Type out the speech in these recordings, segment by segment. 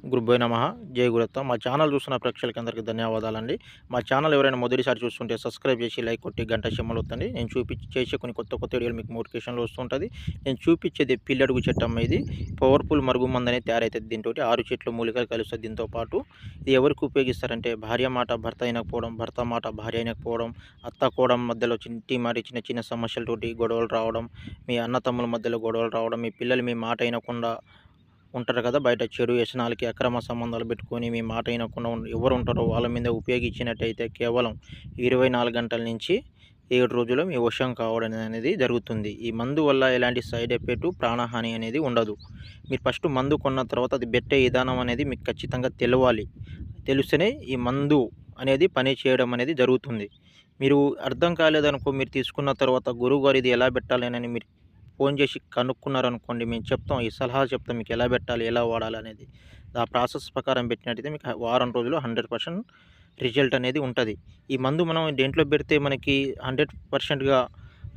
గురుభ్యో నమః. జై గురుదత్త. మా ఛానల్ చూస్తున్న ప్రేక్షకులందరికీ ధన్యవాదాలండి. మా ఛానల్ ఎవరైనా మొదటిసారి చూస్తుంటే సబ్స్క్రైబ్ చేసి, లైక్ కొట్టి, గంట సింబల్ ఒత్తండి. నేను చేసే కొన్ని కొత్త కొత్త వీడియోలు మీకు నోటిఫికేషన్‌లో వస్తుంటది. నేను చూపించేది పిల్లడుగు చెట్టమ్మ ఇది. పవర్‌ఫుల్ మరుగుమందు అనేది తయారైతది దీనితోటి. 6 చెట్లు మూలికలు కలుస్తది దీంతో పాటు. ఇది ఎవరికి ఉపయోగిస్తారంటే భార్య మాట భర్త ఇనకపోవడం, భర్త మాట భార్య ఇనకపోవడం, అత్త కోడళ్ళ మధ్యలో చిన్న చిన్న సమస్యలతోటి గొడవలు రావడం, మీ అన్నతమ్ముల మధ్యలో గొడవలు రావడం, మీ పిల్లలు మీ మాట ఇనకుండా ఉంటారు కదా! బయట చెడు వ్యసనాలకి, అక్రమ సంబంధాలు పెట్టుకొని మీ మాట ఇనకుండా ఎవరు ఉంటారో వాళ్ళ మీద ఉపయోగించినట్టయితే కేవలం 24 గంటల నుంచి 7 రోజుల్లో మీ వశం కావడం అనేది జరుగుతుంది. ఈ మందు వల్ల ఎలాంటి సైడ్ ఎఫెక్ట్, ప్రాణహాని అనేది ఉండదు. మీరు ఫస్ట్ మందు కొన్న తర్వాత అది పెట్టే విధానం అనేది మీకు ఖచ్చితంగా తెలవాలి. తెలిస్తేనే ఈ మందు అనేది పని చేయడం అనేది జరుగుతుంది. మీరు అర్థం కాలేదనుకో, మీరు తీసుకున్న తర్వాత గురువుగారు ఇది ఎలా పెట్టాలి మీరు ఫోన్ చేసి కనుక్కున్నారనుకోండి, మేము చెప్తాం. ఈ సలహా చెప్తాం మీకు ఎలా పెట్టాలి, ఎలా వాడాలనేది. ఆ ప్రాసెస్ ప్రకారం పెట్టినట్టయితే మీకు వారం రోజుల్లో 100% రిజల్ట్ అనేది ఉంటది. ఈ మందు మనం దేంట్లో పెడితే మనకి 100%గా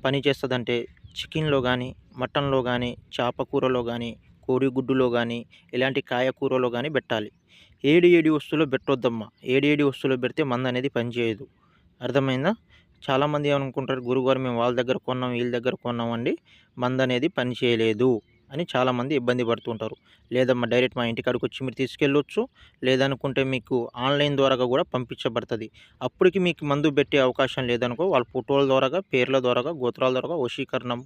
పనిచేస్తదంటే చికెన్‌లో గానీ, మటన్‌లో గానీ, చేప కూరలో గానీ, కోడిగుడ్డులో గానీ, ఇలాంటి కాయకూరలో గానీ పెట్టాలి. ఏడి వస్తువులో పెట్టొద్దమ్మా. ఏడి వస్తువులో పెడితే మందనేది పనిచేయదు. అర్థమైందా? చాలామంది ఏమనుకుంటారు, గురువుగారు మేము వాళ్ళ దగ్గర కొన్నాం, వీళ్ళ దగ్గర కొన్నామండి, మందనేది పని చేయలేదు అని చాలామంది ఇబ్బంది పడుతుంటారు. లేదమ్మా, డైరెక్ట్ మా ఇంటికాడికొచ్చి మీరు తీసుకెళ్ళొచ్చు. లేదనుకుంటే మీకు ఆన్‌లైన్ ద్వారాగా కూడా పంపించబడతది. అప్పటికి మీకు మందు పెట్టే అవకాశం లేదనుకో, వాళ్ళ ఫోటోల ద్వారాగా, పేర్ల ద్వారాగా, గోత్రాల ద్వారాగా వశీకరణం